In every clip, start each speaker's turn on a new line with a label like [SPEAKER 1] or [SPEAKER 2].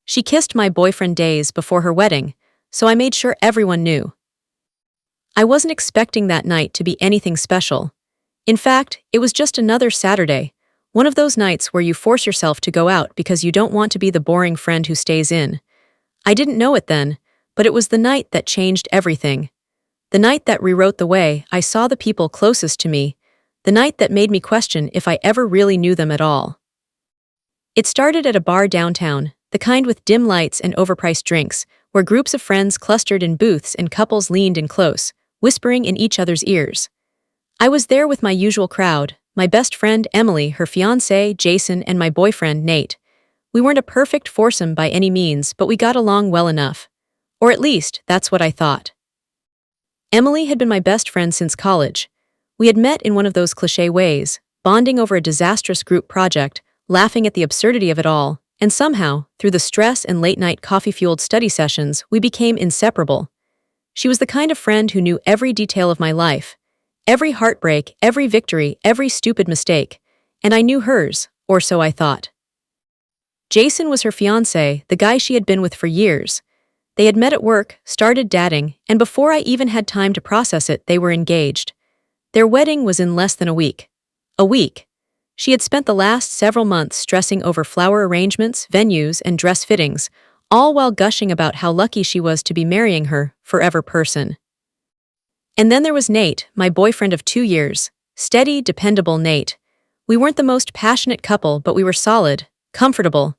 [SPEAKER 1] She kissed my boyfriend days before her wedding, so I made sure everyone knew. I wasn't expecting that night to be anything special. In fact, it was just another Saturday, one of those nights where you force yourself to go out because you don't want to be the boring friend who stays in. I didn't know it then, but it was the night that changed everything. The night that rewrote the way I saw the people closest to me, the night that made me question if I ever really knew them at all. It started at a bar downtown, the kind with dim lights and overpriced drinks, where groups of friends clustered in booths and couples leaned in close, whispering in each other's ears. I was there with my usual crowd, my best friend Emily, her fiancé Jason, and my boyfriend Nate. We weren't a perfect foursome by any means, but we got along well enough. Or at least, that's what I thought. Emily had been my best friend since college. We had met in one of those cliché ways, bonding over a disastrous group project, laughing at the absurdity of it all, and somehow, through the stress and late-night coffee-fueled study sessions, we became inseparable. She was the kind of friend who knew every detail of my life, every heartbreak, every victory, every stupid mistake, and I knew hers, or so I thought. Jason was her fiancé, the guy she had been with for years. They had met at work, started dating, and before I even had time to process it, they were engaged. Their wedding was in less than a week. A week. She had spent the last several months stressing over flower arrangements, venues, and dress fittings, all while gushing about how lucky she was to be marrying her forever person. And then there was Nate, my boyfriend of 2 years. Steady, dependable Nate. We weren't the most passionate couple, but we were solid, comfortable.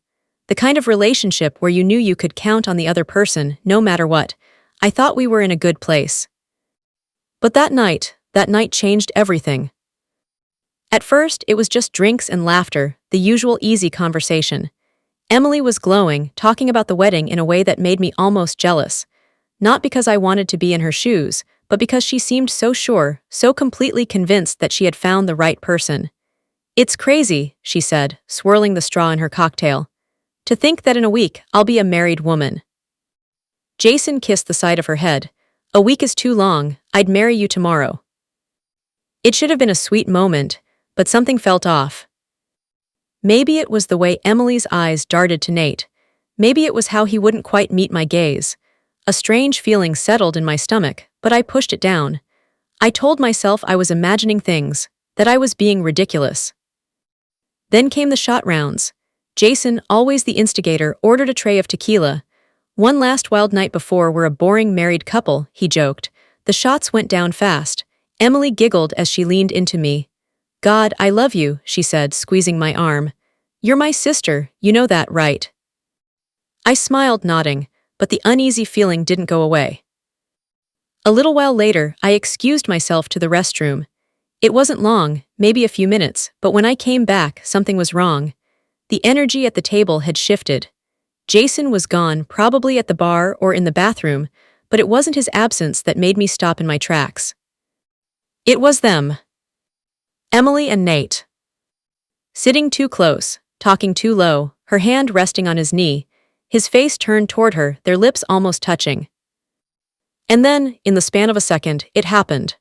[SPEAKER 1] The kind of relationship where you knew you could count on the other person, no matter what. I thought we were in a good place. But that night changed everything. At first, it was just drinks and laughter, the usual easy conversation. Emily was glowing, talking about the wedding in a way that made me almost jealous. Not because I wanted to be in her shoes, but because she seemed so sure, so completely convinced that she had found the right person. "It's crazy," she said, swirling the straw in her cocktail. "To think that in a week, I'll be a married woman." Jason kissed the side of her head. "A week is too long, I'd marry you tomorrow." It should have been a sweet moment, but something felt off. Maybe it was the way Emily's eyes darted to Nate. Maybe it was how he wouldn't quite meet my gaze. A strange feeling settled in my stomach, but I pushed it down. I told myself I was imagining things, that I was being ridiculous. Then came the shot rounds. Jason, always the instigator, ordered a tray of tequila. "One last wild night before we're a boring married couple," he joked. The shots went down fast. Emily giggled as she leaned into me. "God, I love you," she said, squeezing my arm. "You're my sister, you know that, right?" I smiled, nodding, but the uneasy feeling didn't go away. A little while later, I excused myself to the restroom. It wasn't long, maybe a few minutes, but when I came back, something was wrong. The energy at the table had shifted. Jason was gone, probably at the bar or in the bathroom, but it wasn't his absence that made me stop in my tracks. It was them. Emily and Nate. Sitting too close, talking too low, her hand resting on his knee, his face turned toward her, their lips almost touching. And then, in the span of a second, it happened.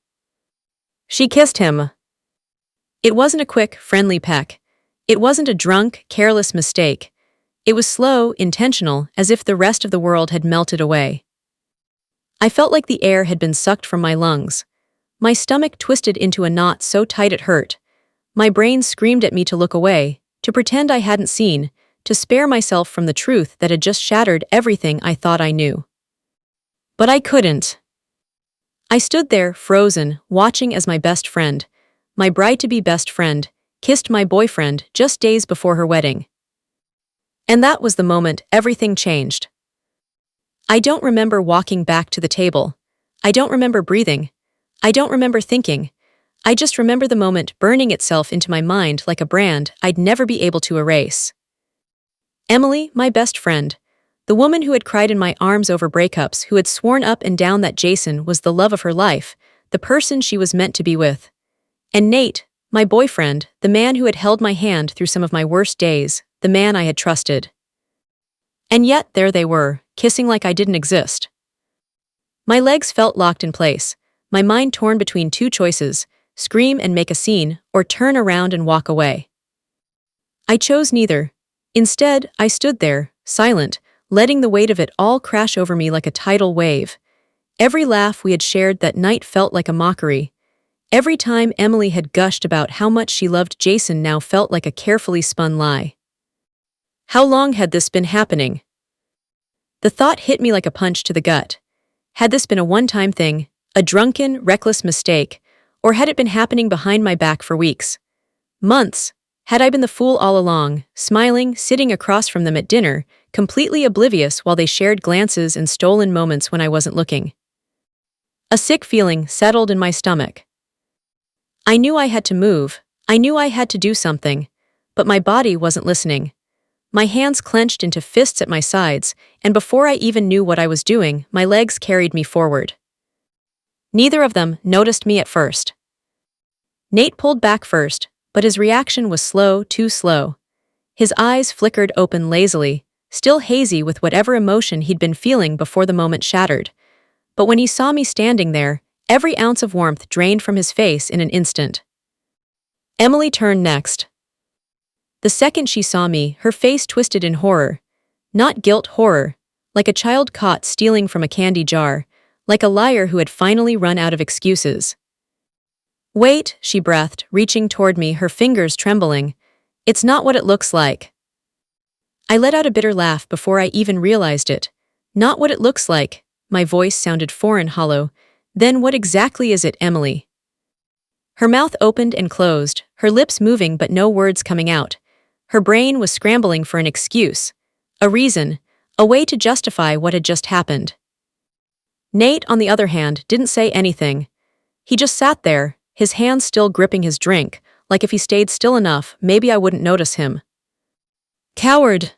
[SPEAKER 1] She kissed him. It wasn't a quick, friendly peck. It wasn't a drunk, careless mistake. It was slow, intentional, as if the rest of the world had melted away. I felt like the air had been sucked from my lungs. My stomach twisted into a knot so tight it hurt. My brain screamed at me to look away, to pretend I hadn't seen, to spare myself from the truth that had just shattered everything I thought I knew. But I couldn't. I stood there, frozen, watching as my best friend, my bride-to-be best friend, kissed my boyfriend just days before her wedding. And that was the moment everything changed. I don't remember walking back to the table. I don't remember breathing. I don't remember thinking. I just remember the moment burning itself into my mind like a brand I'd never be able to erase. Emily, my best friend, the woman who had cried in my arms over breakups, who had sworn up and down that Jason was the love of her life, the person she was meant to be with. And Nate, my boyfriend, the man who had held my hand through some of my worst days, the man I had trusted. And yet there they were, kissing like I didn't exist. My legs felt locked in place, my mind torn between two choices: scream and make a scene, or turn around and walk away. I chose neither. Instead, I stood there, silent, letting the weight of it all crash over me like a tidal wave. Every laugh we had shared that night felt like a mockery. Every time Emily had gushed about how much she loved Jason now felt like a carefully spun lie. How long had this been happening? The thought hit me like a punch to the gut. Had this been a one-time thing, a drunken, reckless mistake, or had it been happening behind my back for weeks? Months? Had I been the fool all along, smiling, sitting across from them at dinner, completely oblivious while they shared glances and stolen moments when I wasn't looking? A sick feeling settled in my stomach. I knew I had to move, I knew I had to do something, but my body wasn't listening. My hands clenched into fists at my sides, and before I even knew what I was doing, my legs carried me forward. Neither of them noticed me at first. Nate pulled back first, but his reaction was slow, too slow. His eyes flickered open lazily, still hazy with whatever emotion he'd been feeling before the moment shattered. But when he saw me standing there, every ounce of warmth drained from his face in an instant. Emily turned next. The second she saw me, her face twisted in horror. Not guilt horror, like a child caught stealing from a candy jar, like a liar who had finally run out of excuses. "Wait," she breathed, reaching toward me, her fingers trembling. "It's not what it looks like." I let out a bitter laugh before I even realized it. "Not what it looks like." My voice sounded foreign, hollow. "Then what exactly is it, Emily?" Her mouth opened and closed, her lips moving but no words coming out. Her brain was scrambling for an excuse, a reason, a way to justify what had just happened. Nate, on the other hand, didn't say anything. He just sat there, his hands still gripping his drink, like if he stayed still enough, maybe I wouldn't notice him. "Coward!"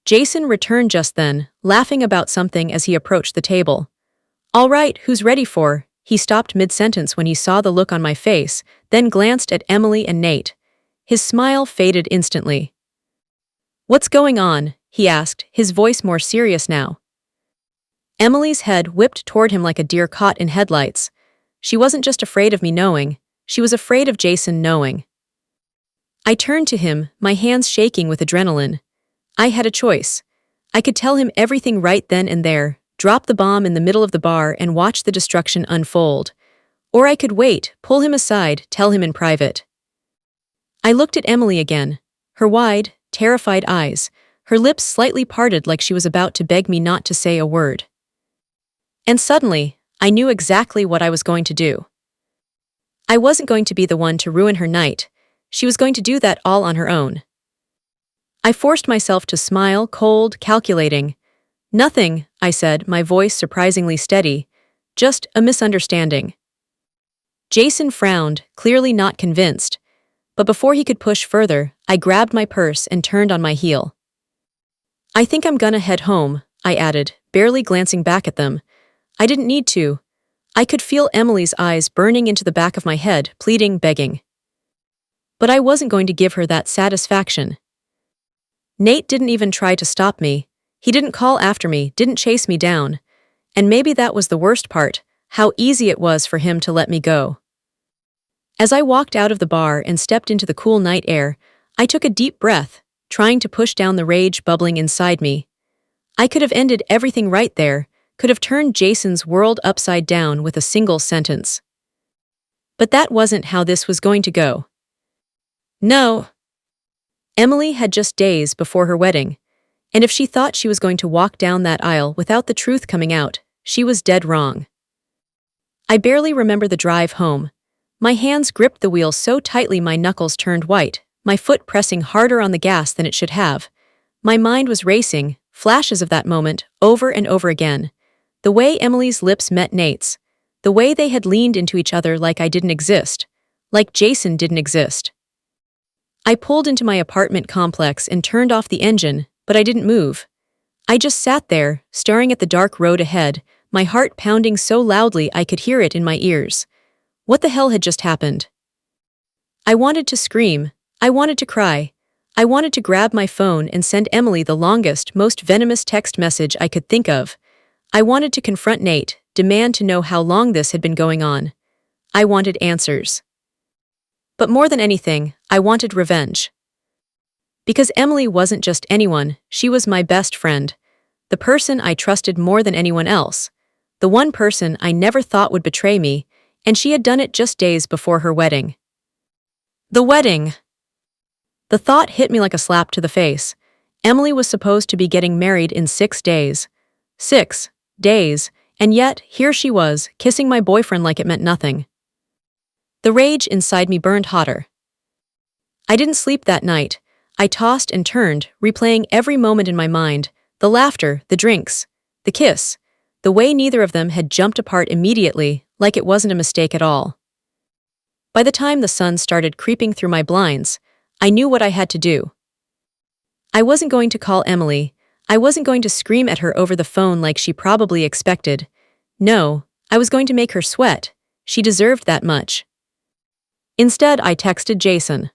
[SPEAKER 1] Jason returned just then, laughing about something as he approached the table. "All right, who's ready for?" He stopped mid-sentence when he saw the look on my face, then glanced at Emily and Nate. His smile faded instantly. "What's going on?" he asked, his voice more serious now. Emily's head whipped toward him like a deer caught in headlights. She wasn't just afraid of me knowing, she was afraid of Jason knowing. I turned to him, my hands shaking with adrenaline. I had a choice. I could tell him everything right then and there, drop the bomb in the middle of the bar and watch the destruction unfold. Or I could wait, pull him aside, tell him in private. I looked at Emily again, her wide, terrified eyes, her lips slightly parted like she was about to beg me not to say a word. And suddenly, I knew exactly what I was going to do. I wasn't going to be the one to ruin her night. She was going to do that all on her own. I forced myself to smile, cold, calculating. "Nothing," I said, my voice surprisingly steady. "Just a misunderstanding." Jason frowned, clearly not convinced. But before he could push further, I grabbed my purse and turned on my heel. "I think I'm gonna head home," I added, barely glancing back at them. I didn't need to. I could feel Emily's eyes burning into the back of my head, pleading, begging. But I wasn't going to give her that satisfaction. Nate didn't even try to stop me. He didn't call after me, didn't chase me down. And maybe that was the worst part, how easy it was for him to let me go. As I walked out of the bar and stepped into the cool night air, I took a deep breath, trying to push down the rage bubbling inside me. I could have ended everything right there, could have turned Jason's world upside down with a single sentence. But that wasn't how this was going to go. No. Emily had just days before her wedding, and if she thought she was going to walk down that aisle without the truth coming out, she was dead wrong. I barely remember the drive home. My hands gripped the wheel so tightly my knuckles turned white, my foot pressing harder on the gas than it should have. My mind was racing, flashes of that moment, over and over again. The way Emily's lips met Nate's, the way they had leaned into each other like I didn't exist, like Jason didn't exist. I pulled into my apartment complex and turned off the engine, but I didn't move. I just sat there, staring at the dark road ahead, my heart pounding so loudly I could hear it in my ears. What the hell had just happened? I wanted to scream. I wanted to cry. I wanted to grab my phone and send Emily the longest, most venomous text message I could think of. I wanted to confront Nate, demand to know how long this had been going on. I wanted answers. But more than anything, I wanted revenge. Because Emily wasn't just anyone, she was my best friend, the person I trusted more than anyone else, the one person I never thought would betray me, and she had done it just days before her wedding. The wedding! The thought hit me like a slap to the face. Emily was supposed to be getting married in 6 days. 6 days, and yet here she was, kissing my boyfriend like it meant nothing. The rage inside me burned hotter. I didn't sleep that night. I tossed and turned, replaying every moment in my mind, the laughter, the drinks, the kiss, the way neither of them had jumped apart immediately, like it wasn't a mistake at all. By the time the sun started creeping through my blinds, I knew what I had to do. I wasn't going to call Emily. I wasn't going to scream at her over the phone like she probably expected. No, I was going to make her sweat. She deserved that much. Instead, I texted Jason.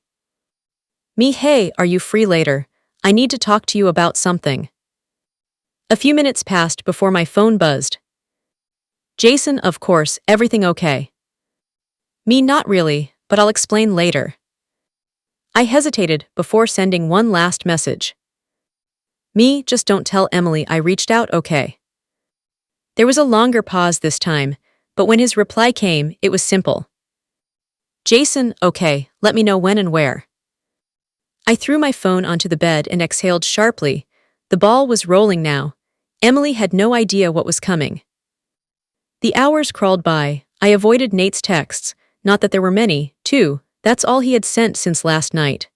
[SPEAKER 1] Hey, are you free later? I need to talk to you about something. A few minutes passed before my phone buzzed. Jason, of course, everything okay? Not really, but I'll explain later. I hesitated before sending one last message. Just don't tell Emily I reached out, okay? There was a longer pause this time, but when his reply came, it was simple. Jason, okay, let me know when and where. I threw my phone onto the bed and exhaled sharply. The ball was rolling now. Emily had no idea what was coming. The hours crawled by. I avoided Nate's texts, not that there were many, too. That's all he had sent since last night.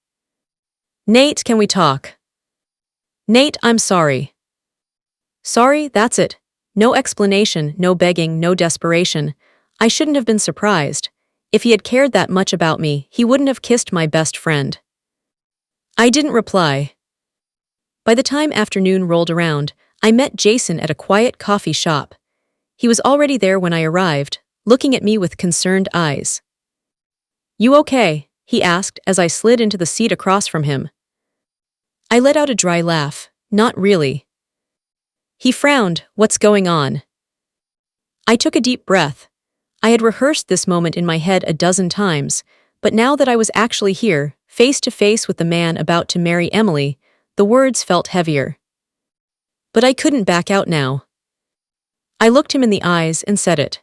[SPEAKER 1] Nate, can we talk? Nate, I'm sorry. Sorry, that's it. No explanation, no begging, no desperation. I shouldn't have been surprised. If he had cared that much about me, he wouldn't have kissed my best friend. I didn't reply. By the time afternoon rolled around, I met Jason at a quiet coffee shop. He was already there when I arrived, looking at me with concerned eyes. You okay? He asked as I slid into the seat across from him. I let out a dry laugh. Not really. He frowned. What's going on? I took a deep breath. I had rehearsed this moment in my head a dozen times, but now that I was actually here, face to face with the man about to marry Emily, the words felt heavier. But I couldn't back out now. I looked him in the eyes and said it.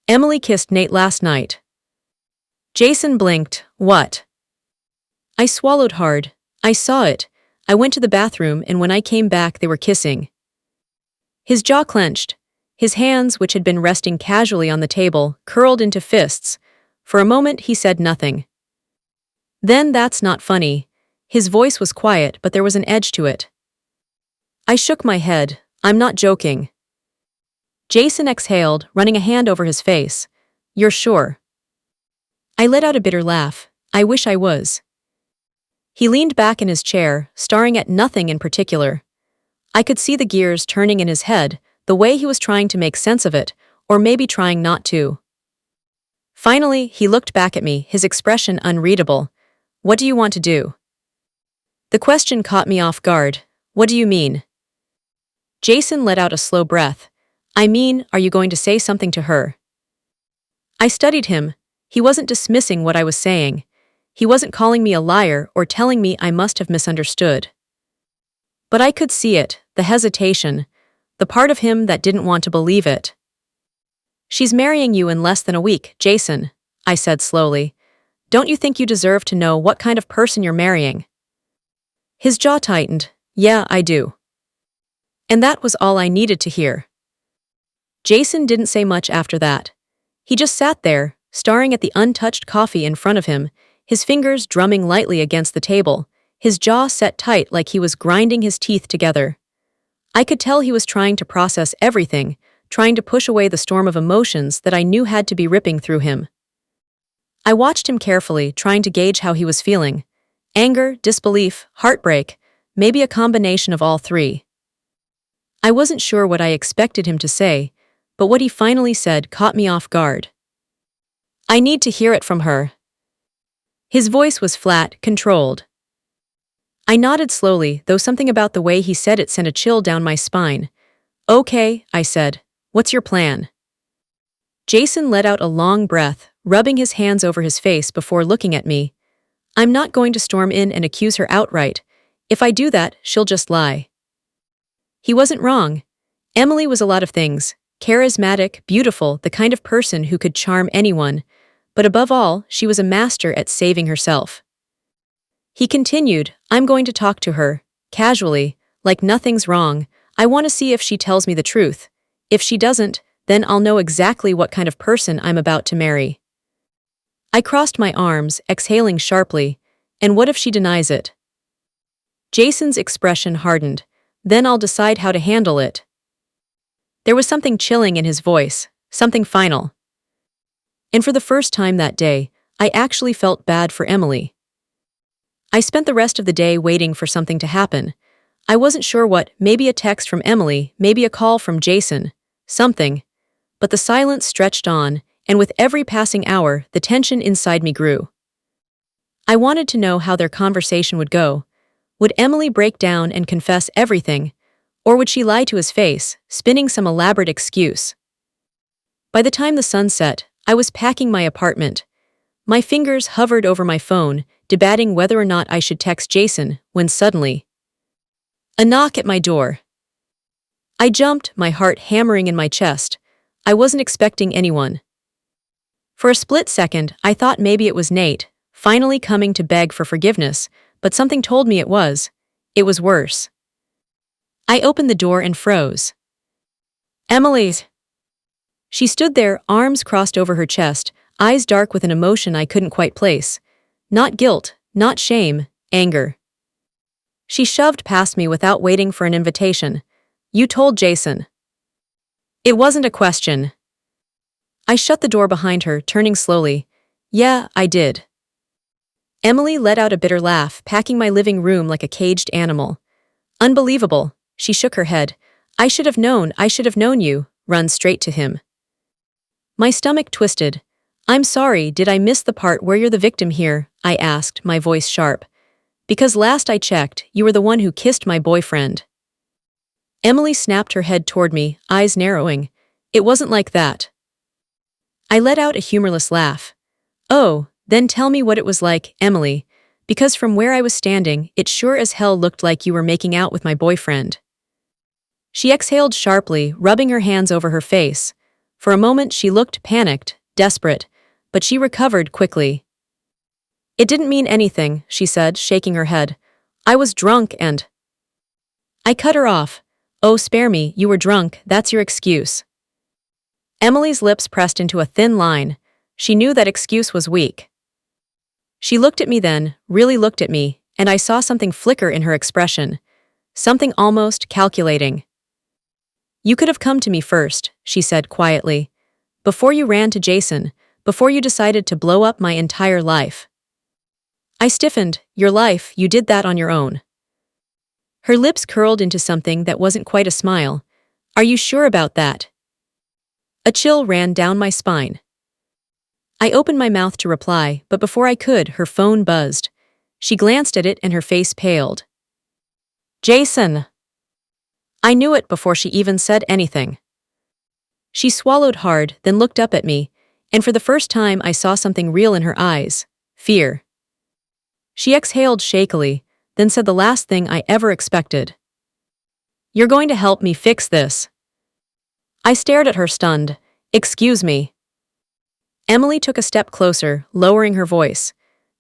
[SPEAKER 1] Emily kissed Nate last night. Jason blinked. What? I swallowed hard. I saw it. I went to the bathroom, and when I came back they were kissing. His jaw clenched. His hands, which had been resting casually on the table, curled into fists. For a moment he said nothing. Then that's not funny. His voice was quiet, but there was an edge to it. I shook my head. I'm not joking. Jason exhaled, running a hand over his face. You're sure? I let out a bitter laugh. I wish I was. He leaned back in his chair, staring at nothing in particular. I could see the gears turning in his head, the way he was trying to make sense of it, or maybe trying not to. Finally, he looked back at me, his expression unreadable. What do you want to do? The question caught me off guard. What do you mean? Jason let out a slow breath. I mean, are you going to say something to her? I studied him. He wasn't dismissing what I was saying. He wasn't calling me a liar or telling me I must have misunderstood. But I could see it, the hesitation, the part of him that didn't want to believe it. She's marrying you in less than a week, Jason, I said slowly. Don't you think you deserve to know what kind of person you're marrying? His jaw tightened. Yeah, I do. And that was all I needed to hear. Jason didn't say much after that. He just sat there, staring at the untouched coffee in front of him, his fingers drumming lightly against the table, his jaw set tight like he was grinding his teeth together. I could tell he was trying to process everything, trying to push away the storm of emotions that I knew had to be ripping through him. I watched him carefully, trying to gauge how he was feeling. Anger, disbelief, heartbreak, maybe a combination of all three. I wasn't sure what I expected him to say, but what he finally said caught me off guard. I need to hear it from her. His voice was flat, controlled. I nodded slowly, though something about the way he said it sent a chill down my spine. Okay, I said. What's your plan? Jason let out a long breath, rubbing his hands over his face before looking at me. I'm not going to storm in and accuse her outright. If I do that, she'll just lie. He wasn't wrong. Emily was a lot of things: charismatic, beautiful, the kind of person who could charm anyone, but above all, she was a master at saving herself. He continued, I'm going to talk to her, casually, like nothing's wrong. I want to see if she tells me the truth. If she doesn't, then I'll know exactly what kind of person I'm about to marry. I crossed my arms, exhaling sharply. And what if she denies it? Jason's expression hardened. Then I'll decide how to handle it. There was something chilling in his voice, something final. And for the first time that day, I actually felt bad for Emily. I spent the rest of the day waiting for something to happen. I wasn't sure what, maybe a text from Emily, maybe a call from Jason, something. But the silence stretched on, and with every passing hour, the tension inside me grew. I wanted to know how their conversation would go. Would Emily break down and confess everything, or would she lie to his face, spinning some elaborate excuse? By the time the sun set, I was packing my apartment. My fingers hovered over my phone, debating whether or not I should text Jason, when suddenly, a knock at my door. I jumped, my heart hammering in my chest. I wasn't expecting anyone. For a split second, I thought maybe it was Nate, finally coming to beg for forgiveness, but something told me it was. It was worse. I opened the door and froze. Emily's. She stood there, arms crossed over her chest, eyes dark with an emotion I couldn't quite place. Not guilt, not shame, anger. She shoved past me without waiting for an invitation. You told Jason. It wasn't a question. I shut the door behind her, turning slowly. Yeah, I did. Emily let out a bitter laugh, packing my living room like a caged animal. Unbelievable. She shook her head. I should have known you. Run straight to him. My stomach twisted. I'm sorry, did I miss the part where you're the victim here? I asked, my voice sharp. Because last I checked, you were the one who kissed my boyfriend. Emily snapped her head toward me, eyes narrowing. It wasn't like that. I let out a humorless laugh. Oh, then tell me what it was like, Emily, because from where I was standing, it sure as hell looked like you were making out with my boyfriend. She exhaled sharply, rubbing her hands over her face. For a moment she looked panicked, desperate, but she recovered quickly. It didn't mean anything, she said, shaking her head. I was drunk and… I cut her off. Oh, spare me, you were drunk, that's your excuse. Emily's lips pressed into a thin line. She knew that excuse was weak. She looked at me then, really looked at me, and I saw something flicker in her expression. Something almost calculating. You could have come to me first, she said quietly. Before you ran to Jason, before you decided to blow up my entire life. I stiffened. Your life, you did that on your own. Her lips curled into something that wasn't quite a smile. Are you sure about that? A chill ran down my spine. I opened my mouth to reply, but before I could, her phone buzzed. She glanced at it and her face paled. Jason! I knew it before she even said anything. She swallowed hard, then looked up at me, and for the first time I saw something real in her eyes. Fear. She exhaled shakily, then said the last thing I ever expected. You're going to help me fix this. I stared at her stunned. Excuse me. Emily took a step closer, lowering her voice.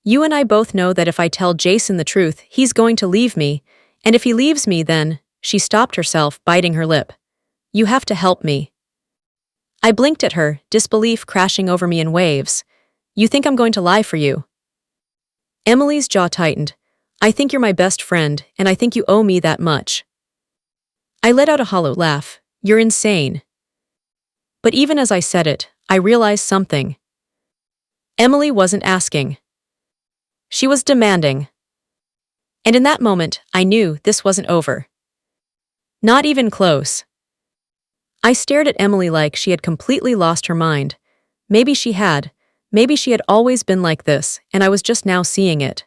[SPEAKER 1] You and I both know that if I tell Jason the truth, he's going to leave me, and if he leaves me then… She stopped herself, biting her lip. You have to help me. I blinked at her, disbelief crashing over me in waves. You think I'm going to lie for you? Emily's jaw tightened. I think you're my best friend, and I think you owe me that much. I let out a hollow laugh. You're insane. But even as I said it, I realized something. Emily wasn't asking. She was demanding. And in that moment, I knew this wasn't over. Not even close. I stared at Emily like she had completely lost her mind. Maybe she had always been like this, and I was just now seeing it.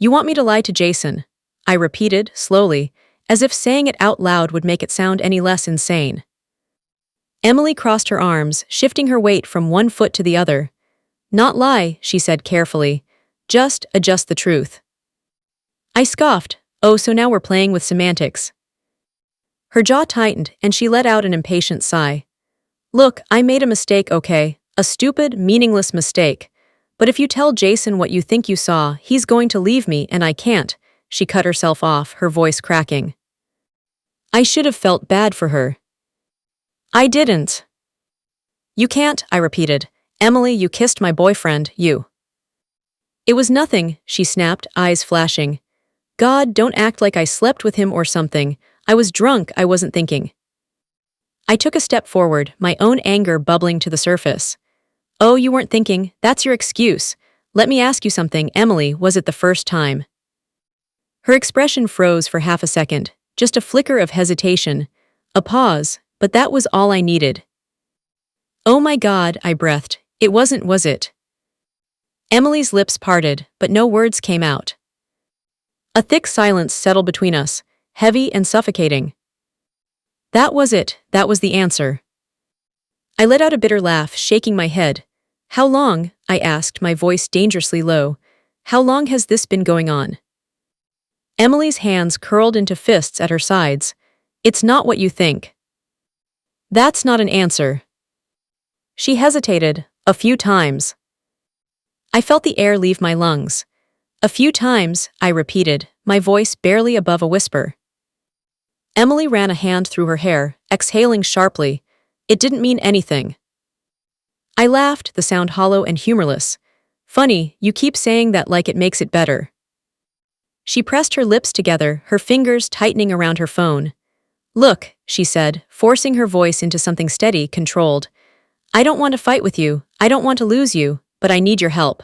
[SPEAKER 1] You want me to lie to Jason? I repeated, slowly, as if saying it out loud would make it sound any less insane. Emily crossed her arms, shifting her weight from one foot to the other. Not lie, she said carefully. Just adjust the truth. I scoffed. Oh, so now we're playing with semantics. Her jaw tightened and she let out an impatient sigh. Look, I made a mistake, okay? A stupid, meaningless mistake. But if you tell Jason what you think you saw, he's going to leave me and I can't. She cut herself off, her voice cracking. I should have felt bad for her. I didn't. You can't, I repeated. Emily, you kissed my boyfriend, you. It was nothing, she snapped, eyes flashing. God, don't act like I slept with him or something. I was drunk, I wasn't thinking. I took a step forward, my own anger bubbling to the surface. Oh, you weren't thinking, that's your excuse. Let me ask you something, Emily, was it the first time? Her expression froze for half a second, just a flicker of hesitation, a pause, but that was all I needed. Oh my God, I breathed, it wasn't, was it? Emily's lips parted, but no words came out. A thick silence settled between us, heavy and suffocating. That was it, that was the answer. I let out a bitter laugh, shaking my head. How long, I asked, my voice dangerously low, how long has this been going on? Emily's hands curled into fists at her sides. It's not what you think. That's not an answer. She hesitated, a few times. I felt the air leave my lungs. A few times, I repeated, my voice barely above a whisper. Emily ran a hand through her hair, exhaling sharply. It didn't mean anything. I laughed, the sound hollow and humorless. Funny, you keep saying that like it makes it better. She pressed her lips together, her fingers tightening around her phone. Look, she said, forcing her voice into something steady, controlled. I don't want to fight with you, I don't want to lose you, but I need your help.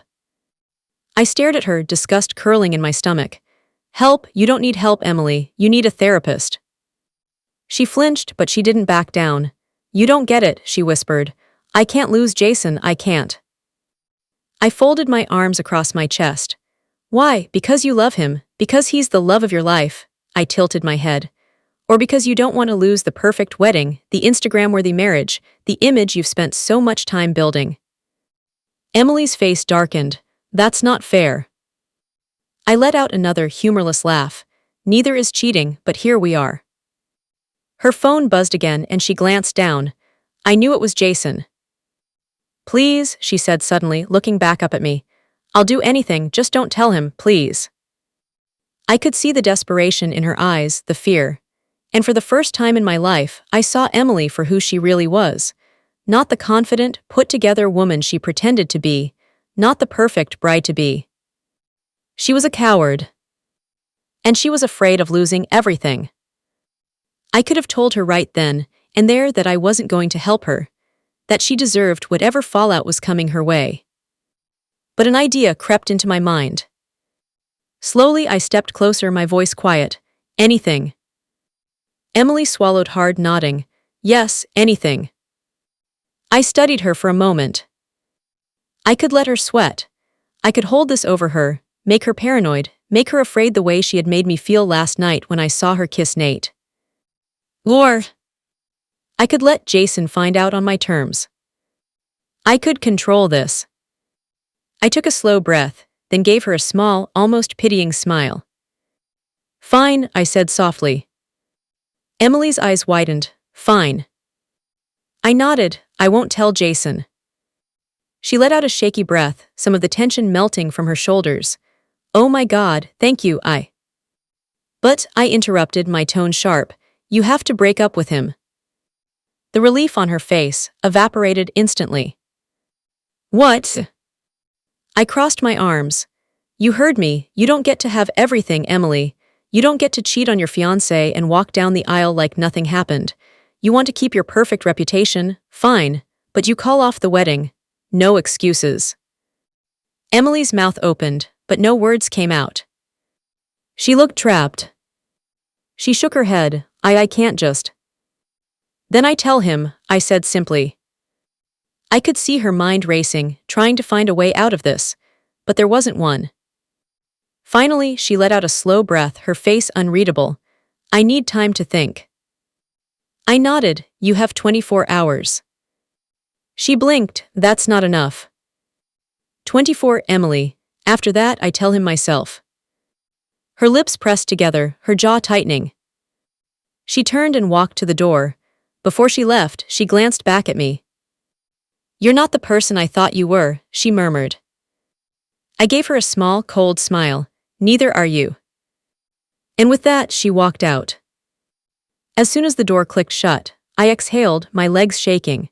[SPEAKER 1] I stared at her, disgust curling in my stomach. Help, you don't need help, Emily, you need a therapist. She flinched, but she didn't back down. You don't get it, she whispered. I can't lose Jason, I can't. I folded my arms across my chest. Why? Because you love him, because he's the love of your life, I tilted my head. Or because you don't want to lose the perfect wedding, the Instagram-worthy marriage, the image you've spent so much time building. Emily's face darkened. That's not fair. I let out another humorless laugh. Neither is cheating, but here we are. Her phone buzzed again and she glanced down. I knew it was Jason. Please, she said suddenly, looking back up at me. I'll do anything, just don't tell him, please. I could see the desperation in her eyes, the fear. And for the first time in my life, I saw Emily for who she really was. Not the confident, put-together woman she pretended to be. Not the perfect bride-to-be. She was a coward. And she was afraid of losing everything. I could have told her right then and there that I wasn't going to help her, that she deserved whatever fallout was coming her way. But an idea crept into my mind. Slowly I stepped closer, my voice quiet. Anything. Emily swallowed hard, nodding. Yes, anything. I studied her for a moment. I could let her sweat. I could hold this over her, make her paranoid, make her afraid the way she had made me feel last night when I saw her kiss Nate. Or I could let Jason find out on my terms. I could control this. I took a slow breath, then gave her a small, almost pitying smile. Fine, I said softly. Emily's eyes widened. Fine. I nodded. I won't tell Jason. She let out a shaky breath, some of the tension melting from her shoulders. Oh my God, thank you, But, I interrupted, my tone sharp. You have to break up with him. The relief on her face evaporated instantly. What? I crossed my arms. You heard me, you don't get to have everything, Emily. You don't get to cheat on your fiancé and walk down the aisle like nothing happened. You want to keep your perfect reputation? Fine. But you call off the wedding. No excuses. Emily's mouth opened, but no words came out. She looked trapped. She shook her head. I can't just. Then I tell him, I said simply. I could see her mind racing, trying to find a way out of this, but there wasn't one. Finally, she let out a slow breath, her face unreadable. I need time to think. I nodded. You have 24 hours. She blinked. That's not enough. 24, Emily. After that, I tell him myself. Her lips pressed together, her jaw tightening. She turned and walked to the door. Before she left, she glanced back at me. "You're not the person I thought you were," she murmured. I gave her a small, cold smile. "Neither are you." And with that, she walked out. As soon as the door clicked shut, I exhaled, my legs shaking.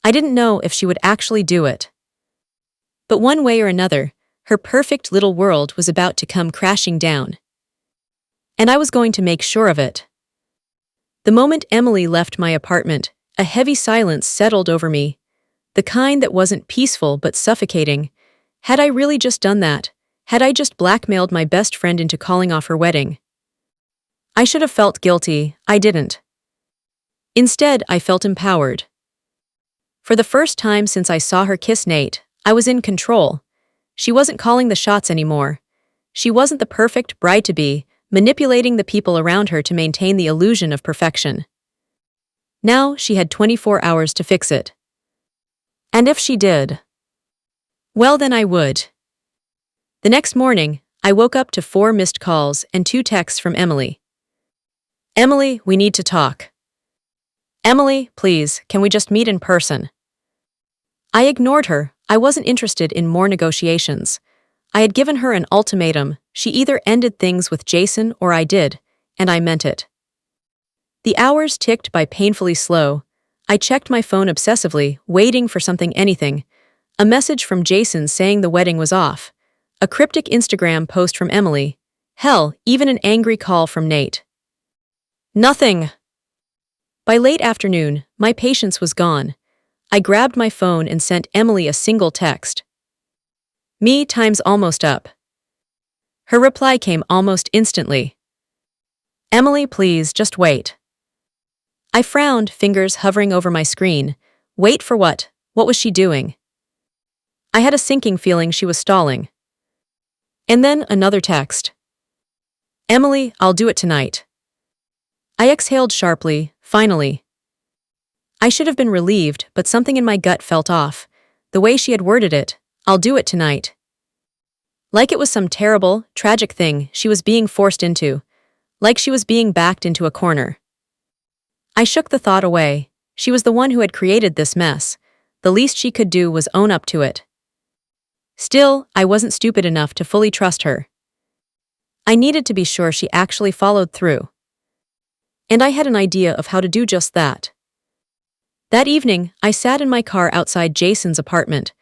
[SPEAKER 1] I didn't know if she would actually do it. But one way or another, her perfect little world was about to come crashing down. And I was going to make sure of it. The moment Emily left my apartment, a heavy silence settled over me. The kind that wasn't peaceful but suffocating. Had I really just done that? Had I just blackmailed my best friend into calling off her wedding? I should have felt guilty. I didn't. Instead, I felt empowered. For the first time since I saw her kiss Nate, I was in control. She wasn't calling the shots anymore. She wasn't the perfect bride-to-be, manipulating the people around her to maintain the illusion of perfection. Now she had 24 hours to fix it. And if she did, well, then I would. The next morning, I woke up to 4 missed calls and 2 texts from Emily. "Emily, we need to talk." "Emily, please, can we just meet in person?" I ignored her. I wasn't interested in more negotiations. I had given her an ultimatum. She either ended things with Jason or I did, and I meant it. The hours ticked by painfully slow. I checked my phone obsessively, waiting for anything. A message from Jason saying the wedding was off. A cryptic Instagram post from Emily. Hell, even an angry call from Nate. Nothing. By late afternoon, my patience was gone. I grabbed my phone and sent Emily a single text. "Me, time's almost up." Her reply came almost instantly. "Emily, please, just wait." I frowned, fingers hovering over my screen. Wait for what? What was she doing? I had a sinking feeling she was stalling. And then another text. "Emily, I'll do it tonight." I exhaled sharply, finally. I should have been relieved, but something in my gut felt off. The way she had worded it, "I'll do it tonight." Like it was some terrible, tragic thing she was being forced into. Like she was being backed into a corner. I shook the thought away. She was the one who had created this mess. The least she could do was own up to it. Still, I wasn't stupid enough to fully trust her. I needed to be sure she actually followed through. And I had an idea of how to do just that. That evening, I sat in my car outside Jason's apartment.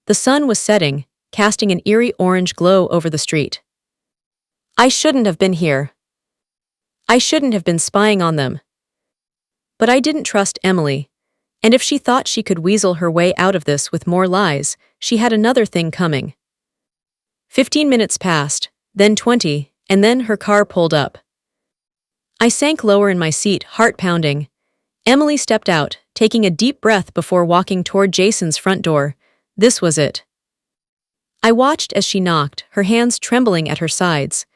[SPEAKER 1] The sun was setting, casting an eerie orange glow over the street. I shouldn't have been here. I shouldn't have been spying on them. But I didn't trust Emily. And if she thought she could weasel her way out of this with more lies, she had another thing coming. 15 minutes passed, then 20, and then her car pulled up. I sank lower in my seat, heart pounding. Emily stepped out, taking a deep breath before walking toward Jason's front door. This was it. I watched as she knocked, her hands trembling at her sides.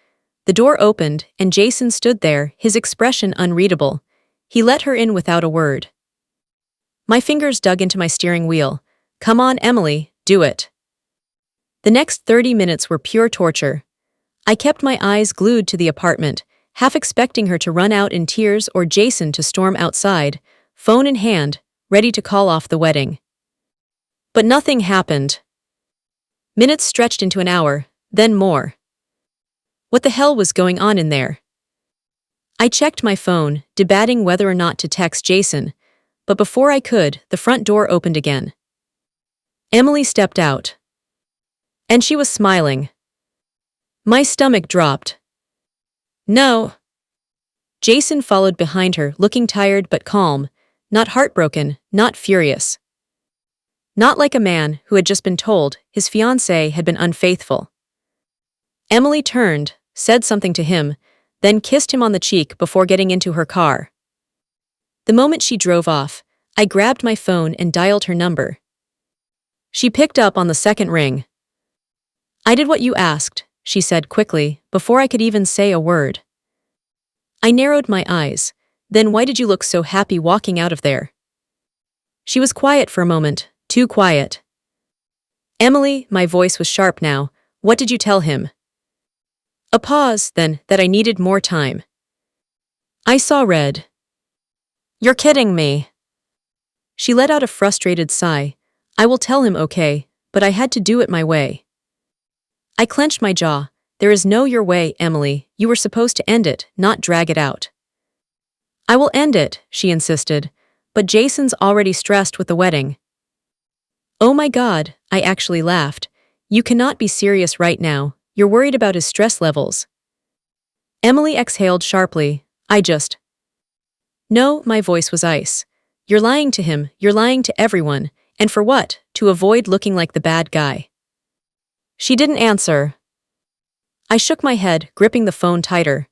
[SPEAKER 1] The door opened, and Jason stood there, his expression unreadable. He let her in without a word. My fingers dug into my steering wheel. "Come on, Emily, do it." The next 30 minutes were pure torture. I kept my eyes glued to the apartment, half expecting her to run out in tears or Jason to storm outside, phone in hand, ready to call off the wedding. But nothing happened. Minutes stretched into an hour, then more. What the hell was going on in there? I checked my phone, debating whether or not to text Jason, but before I could, the front door opened again. Emily stepped out. And she was smiling. My stomach dropped. No. Jason followed behind her, looking tired but calm, not heartbroken, not furious. Not like a man who had just been told his fiancée had been unfaithful. Emily turned, said something to him, then kissed him on the cheek before getting into her car. The moment she drove off, I grabbed my phone and dialed her number. She picked up on the second ring. "I did what you asked," she said quickly, before I could even say a word. I narrowed my eyes. "Then why did you look so happy walking out of there?" She was quiet for a moment, too quiet. "Emily," my voice was sharp now, "what did you tell him?" A pause, then, that I needed more time. I saw red. You're kidding me. She let out a frustrated sigh. I will tell him, okay, but I had to do it my way. I clenched my jaw. There is no your way, Emily. You were supposed to end it, not drag it out. I will end it, she insisted, but Jason's already stressed with the wedding. Oh my God, I actually laughed. You cannot be serious right now. You're worried about his stress levels. Emily exhaled sharply. No, my voice was ice. You're lying to him, you're lying to everyone, and for what? To avoid looking like the bad guy. She didn't answer. I shook my head, gripping the phone tighter.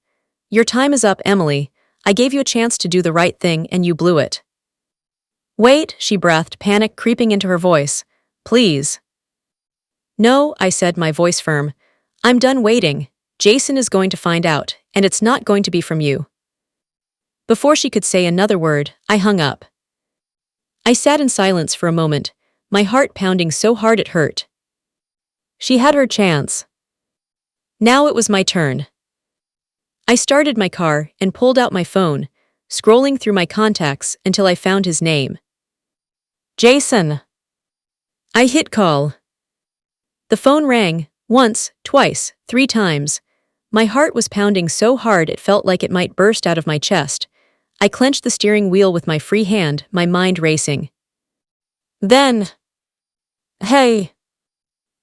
[SPEAKER 1] Your time is up, Emily. I gave you a chance to do the right thing and you blew it. Wait, she breathed, panic creeping into her voice. Please. No, I said, my voice firm. I'm done waiting. Jason is going to find out, and it's not going to be from you. Before she could say another word, I hung up. I sat in silence for a moment, my heart pounding so hard it hurt. She had her chance. Now it was my turn. I started my car and pulled out my phone, scrolling through my contacts until I found his name. Jason. I hit call. The phone rang, once, twice, 3 times. My heart was pounding so hard it felt like it might burst out of my chest. I clenched the steering wheel with my free hand, my mind racing. Then. Hey.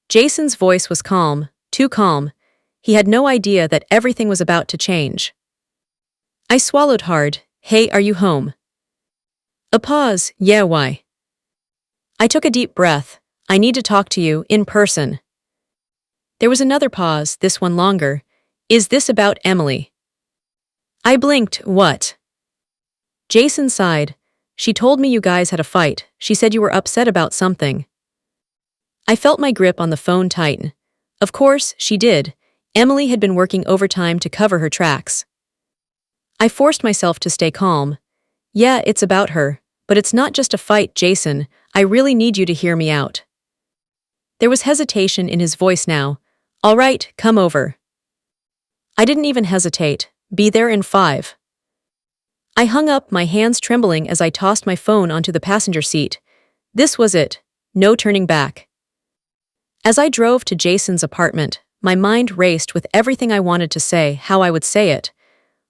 [SPEAKER 1] Jason's voice was calm, too calm. He had no idea that everything was about to change. I swallowed hard. Hey, are you home? A pause. Yeah, why? I took a deep breath. I need to talk to you, in person. There was another pause, this one longer. Is this about Emily? I blinked. What? Jason sighed. She told me you guys had a fight. She said you were upset about something. I felt my grip on the phone tighten. Of course, she did. Emily had been working overtime to cover her tracks. I forced myself to stay calm. Yeah, it's about her, but it's not just a fight, Jason. I really need you to hear me out. There was hesitation in his voice now. All right, come over. I didn't even hesitate. Be there in 5. I hung up, my hands trembling as I tossed my phone onto the passenger seat. This was it. No turning back. As I drove to Jason's apartment, my mind raced with everything I wanted to say, how I would say it.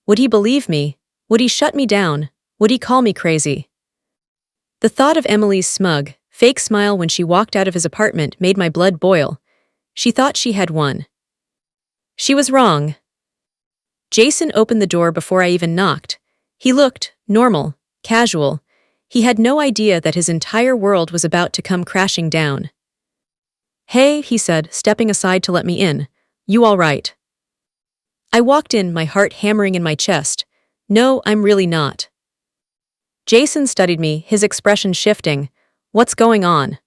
[SPEAKER 1] Would he believe me? Would he shut me down? Would he call me crazy? The thought of Emily's smug, fake smile when she walked out of his apartment made my blood boil. She thought she had won. She was wrong. Jason opened the door before I even knocked. He looked normal, casual. He had no idea that his entire world was about to come crashing down. Hey, he said, stepping aside to let me in. You all right? I walked in, my heart hammering in my chest. No, I'm really not. Jason studied me, his expression shifting. What's going on?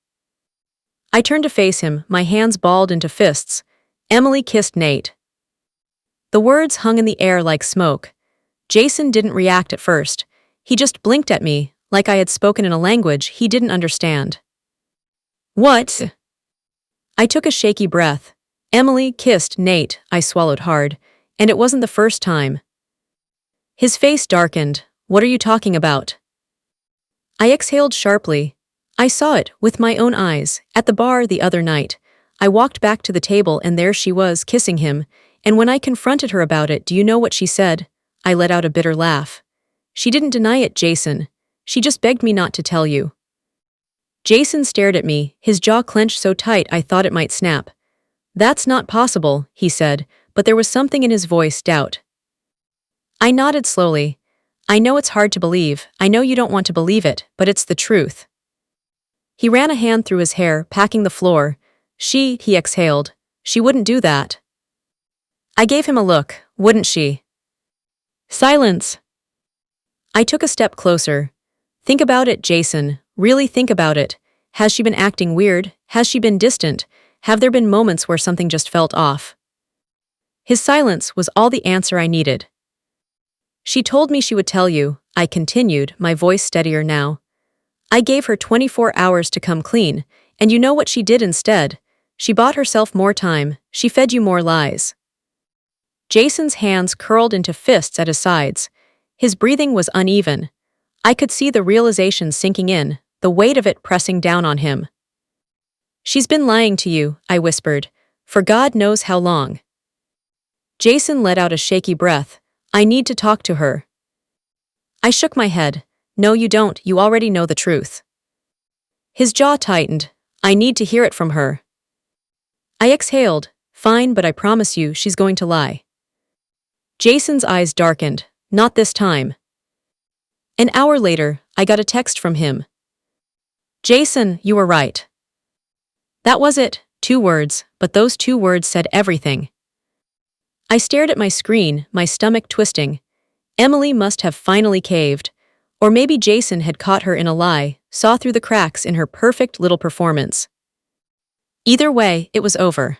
[SPEAKER 1] I turned to face him, my hands balled into fists. Emily kissed Nate. The words hung in the air like smoke. Jason didn't react at first. He just blinked at me, like I had spoken in a language he didn't understand. What? I took a shaky breath. Emily kissed Nate, I swallowed hard, and it wasn't the first time. His face darkened. What are you talking about? I exhaled sharply. I saw it, with my own eyes, at the bar the other night. I walked back to the table and there she was, kissing him, and when I confronted her about it, do you know what she said? I let out a bitter laugh. She didn't deny it, Jason. She just begged me not to tell you. Jason stared at me, his jaw clenched so tight I thought it might snap. That's not possible, he said, but there was something in his voice, doubt. I nodded slowly. I know it's hard to believe, I know you don't want to believe it, but it's the truth. He ran a hand through his hair, packing the floor. He exhaled. She wouldn't do that. I gave him a look, wouldn't she? Silence. I took a step closer. Think about it, Jason. Really think about it. Has she been acting weird? Has she been distant? Have there been moments where something just felt off? His silence was all the answer I needed. She told me she would tell you, I continued, my voice steadier now. I gave her 24 hours to come clean, and you know what she did instead? She bought herself more time, she fed you more lies. Jason's hands curled into fists at his sides. His breathing was uneven. I could see the realization sinking in, the weight of it pressing down on him. "She's been lying to you," I whispered, "for God knows how long." Jason let out a shaky breath. "I need to talk to her." I shook my head. "No, you don't, you already know the truth." His jaw tightened. "I need to hear it from her." I exhaled. "Fine, but I promise you she's going to lie." Jason's eyes darkened. "Not this time." An hour later, I got a text from him. "Jason, you were right." That was it, 2 words, but those 2 words said everything. I stared at my screen, my stomach twisting. Emily must have finally caved. Or maybe Jason had caught her in a lie, saw through the cracks in her perfect little performance. Either way, it was over.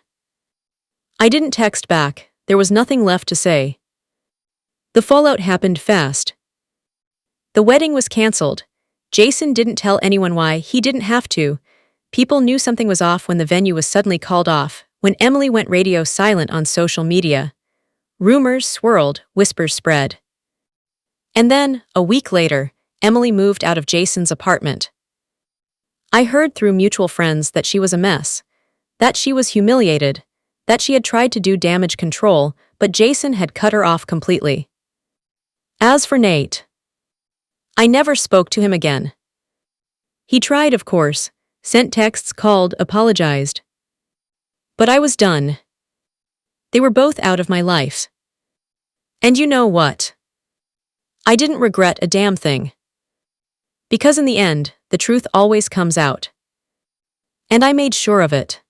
[SPEAKER 1] I didn't text back. There was nothing left to say. The fallout happened fast. The wedding was canceled. Jason didn't tell anyone why. He didn't have to. People knew something was off when the venue was suddenly called off, when Emily went radio silent on social media. Rumors swirled, whispers spread. And then, a week later, Emily moved out of Jason's apartment. I heard through mutual friends that she was a mess, that she was humiliated, that she had tried to do damage control, but Jason had cut her off completely. As for Nate, I never spoke to him again. He tried, of course, sent texts, called, apologized. But I was done. They were both out of my life. And you know what? I didn't regret a damn thing. Because in the end, the truth always comes out. And I made sure of it.